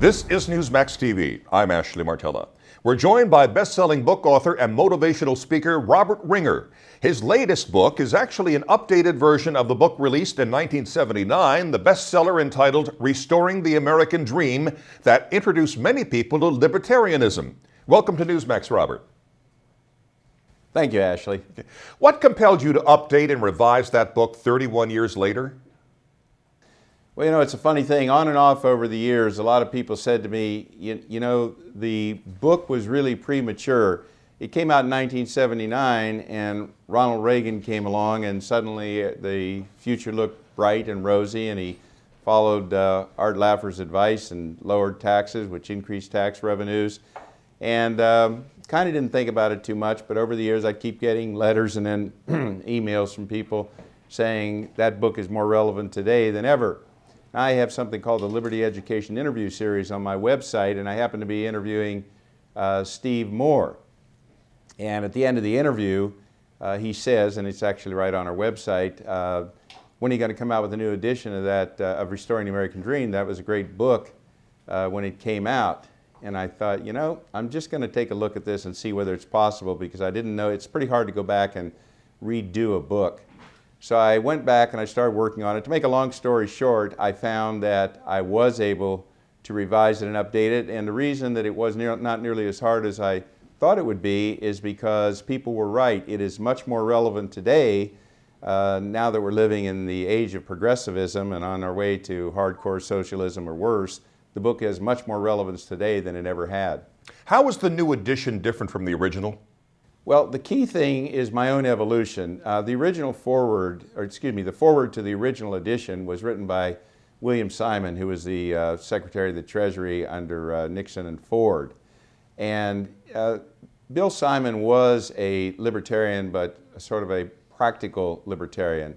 This is Newsmax TV. I'm Ashley Martella. We're joined by best-selling book author and motivational speaker Robert Ringer. His latest book is actually an updated version of the book released in 1979, the bestseller entitled Restoring the American Dream, that introduced many people to libertarianism. Welcome to Newsmax, Robert. Thank you, Ashley. What compelled you to update and revise that book 31 years later? Well, you know, it's a funny thing. On and off over the years, a lot of people said to me, you know, the book was really premature. It came out in 1979, and Ronald Reagan came along, and suddenly the future looked bright and rosy, and he followed Art Laffer's advice and lowered taxes, which increased tax revenues. And kind of didn't think about it too much, but over the years I'd keep getting letters and then emails from people saying that book is more relevant today than ever. I have something called the Liberty Education Interview Series on my website, and I happen to be interviewing Steve Moore. And at the end of the interview, he says, and it's actually right on our website, when are you going to come out with a new edition of that, of Restoring the American Dream? That was a great book when it came out. And I thought, you know, I'm just going to take a look at this and see whether it's possible, because I didn't know, it's pretty hard to go back and redo a book. So I went back and I started working on it. To make a long story short, I found that I was able to revise it and update it. And the reason that it was not nearly as hard as I thought it would be is because people were right. It is much more relevant today, now that we're living in the age of progressivism and on our way to hardcore socialism or worse. The book has much more relevance today than it ever had. How is the new edition different from the original? Well, the key thing is my own evolution. The forward to the original edition was written by William Simon, who was the Secretary of the Treasury under Nixon and Ford. And Bill Simon was a libertarian, but sort of a practical libertarian.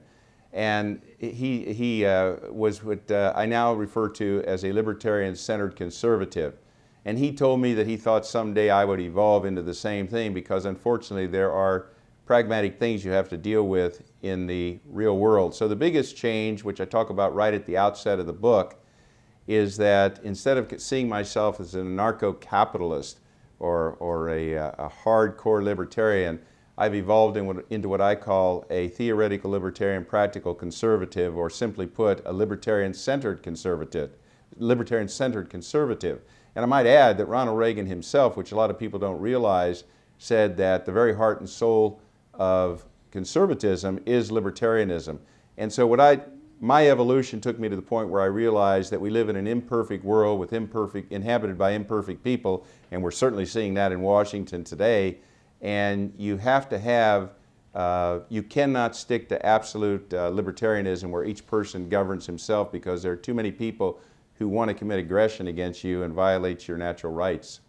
And he was what I now refer to as a libertarian-centered conservative. And he told me that he thought someday I would evolve into the same thing, because unfortunately there are pragmatic things you have to deal with in the real world. So the biggest change, which I talk about right at the outset of the book, is that instead of seeing myself as an anarcho-capitalist or a hardcore libertarian, I've evolved into what I call a theoretical libertarian practical conservative, or simply put, a libertarian-centered conservative. And I might add that Ronald Reagan himself, which a lot of people don't realize, said that the very heart and soul of conservatism is libertarianism. And so my evolution took me to the point where I realized that we live in an imperfect world inhabited by imperfect people, and we're certainly seeing that in Washington today. And you have to have, you cannot stick to absolute libertarianism where each person governs himself, because there are too many people who want to commit aggression against you and violate your natural rights.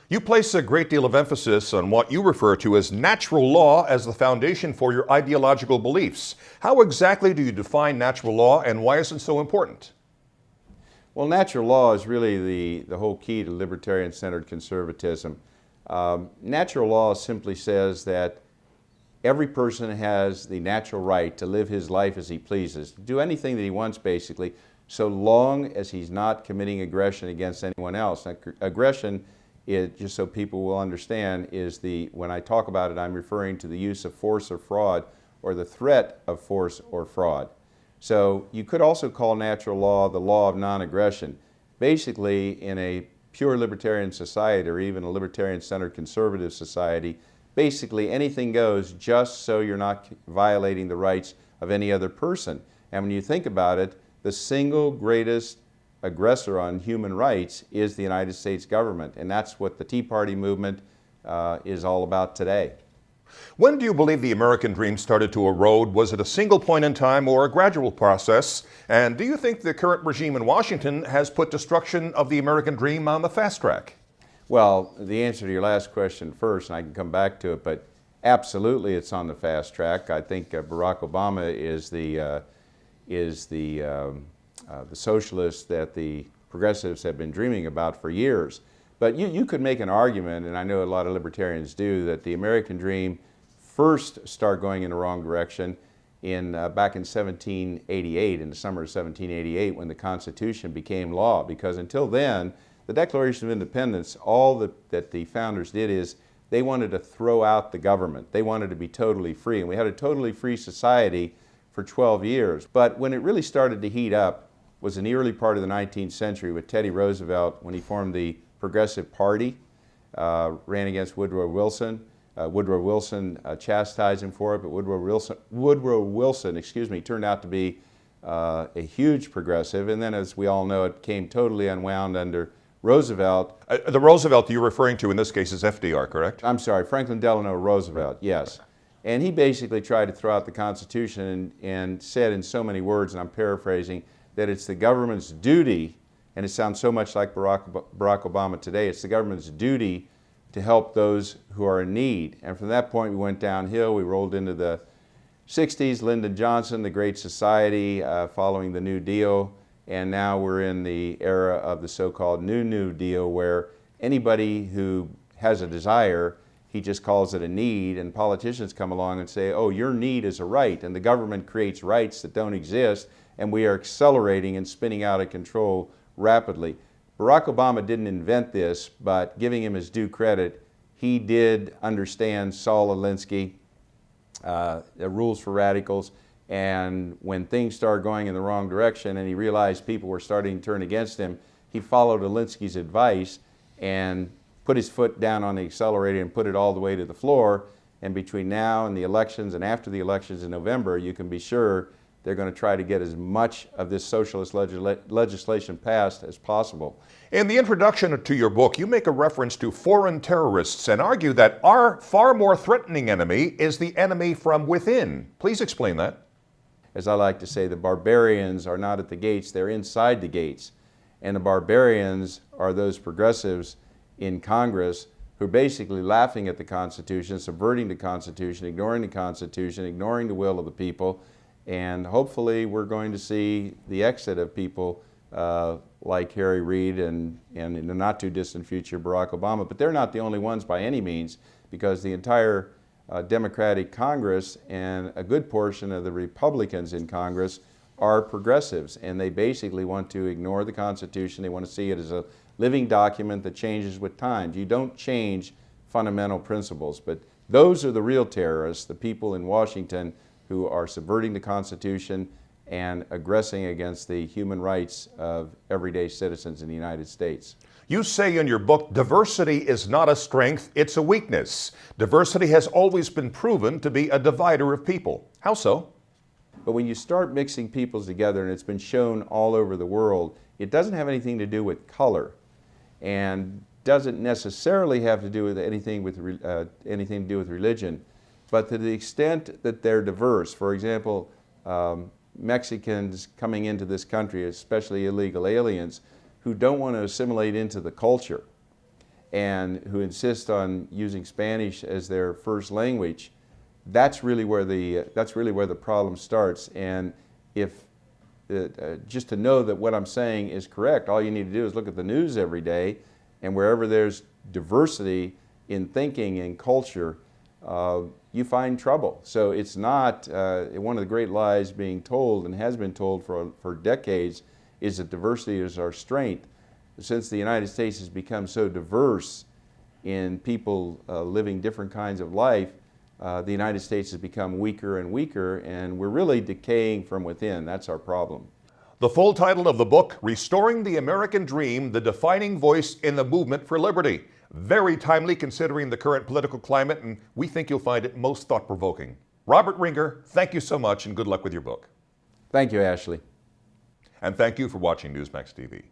You place a great deal of emphasis on what you refer to as natural law as the foundation for your ideological beliefs. How exactly do you define natural law, and why is it so important? Well, natural law is really the whole key to libertarian-centered conservatism. Natural law simply says that every person has the natural right to live his life as he pleases, to do anything that he wants, basically, so long as he's not committing aggression against anyone else. Now, aggression, just so people will understand, is when I talk about it, I'm referring to the use of force or fraud, or the threat of force or fraud. So you could also call natural law the law of non-aggression. Basically, in a pure libertarian society, or even a libertarian-centered conservative society, basically anything goes, just so you're not violating the rights of any other person. And when you think about it, the single greatest aggressor on human rights is the United States government, and that's what the Tea Party movement is all about today. When do you believe the American dream started to erode? Was it a single point in time or a gradual process? And do you think the current regime in Washington has put destruction of the American dream on the fast track? Well, the answer to your last question first, and I can come back to it, but absolutely it's on the fast track. I think Barack Obama is the socialist that the progressives have been dreaming about for years. But you could make an argument, and I know a lot of libertarians do, that the American dream first started going in the wrong direction back in 1788, in the summer of 1788, when the Constitution became law. Because until then, The Declaration of Independence, all that the founders did is they wanted to throw out the government. They wanted to be totally free, and we had a totally free society for 12 years. But when it really started to heat up was in the early part of the 19th century with Teddy Roosevelt when he formed the Progressive Party, ran against Woodrow Wilson. Woodrow Wilson chastised him for it, but Woodrow Wilson, turned out to be a huge progressive. And then, as we all know, it became totally unwound under Roosevelt. The Roosevelt you're referring to in this case is FDR, correct? I'm sorry, Franklin Delano Roosevelt, yes. And he basically tried to throw out the Constitution and said in so many words, and I'm paraphrasing, that it's the government's duty, and it sounds so much like Barack Obama today, it's the government's duty to help those who are in need. And from that point we went downhill. We rolled into the 60s, Lyndon Johnson, the Great Society, following the New Deal, and now we're in the era of the so-called New Deal, where anybody who has a desire, he just calls it a need, and politicians come along and say, oh, your need is a right, and the government creates rights that don't exist, and we are accelerating and spinning out of control rapidly. Barack Obama didn't invent this, but giving him his due credit, he did understand Saul Alinsky, Rules for Radicals, and when things started going in the wrong direction and he realized people were starting to turn against him, he followed Alinsky's advice and put his foot down on the accelerator and put it all the way to the floor. And between now and the elections and after the elections in November, you can be sure they're going to try to get as much of this socialist legislation passed as possible. In the introduction to your book, you make a reference to foreign terrorists and argue that our far more threatening enemy is the enemy from within. Please explain that. As I like to say, the barbarians are not at the gates, they're inside the gates. And the barbarians are those progressives in Congress who are basically laughing at the Constitution, subverting the Constitution, ignoring the will of the people. And hopefully we're going to see the exit of people like Harry Reid and in the not too distant future Barack Obama. But they're not the only ones by any means, because the entire Democratic Congress and a good portion of the Republicans in Congress are progressives, and they basically want to ignore the Constitution. They want to see it as a living document that changes with times. You don't change fundamental principles, but those are the real terrorists, the people in Washington who are subverting the Constitution and aggressing against the human rights of everyday citizens in the United States. You say in your book, diversity is not a strength, it's a weakness. Diversity has always been proven to be a divider of people. How so? But when you start mixing peoples together, and it's been shown all over the world, it doesn't have anything to do with color, and doesn't necessarily have to do with anything to do with religion. But to the extent that they're diverse, for example, Mexicans coming into this country, especially illegal aliens, who don't want to assimilate into the culture and who insist on using Spanish as their first language, that's really where the problem starts. And if just to know that what I'm saying is correct, all you need to do is look at the news every day, and wherever there's diversity in thinking and culture, you find trouble. So it's not one of the great lies being told, and has been told for decades, is that diversity is our strength. Since the United States has become so diverse in people living different kinds of life, the United States has become weaker and weaker, and we're really decaying from within. That's our problem. The full title of the book, Restoring the American Dream, the Defining Voice in the Movement for Liberty. Very timely considering the current political climate, and we think you'll find it most thought-provoking. Robert Ringer, thank you so much, and good luck with your book. Thank you, Ashley. And thank you for watching Newsmax TV.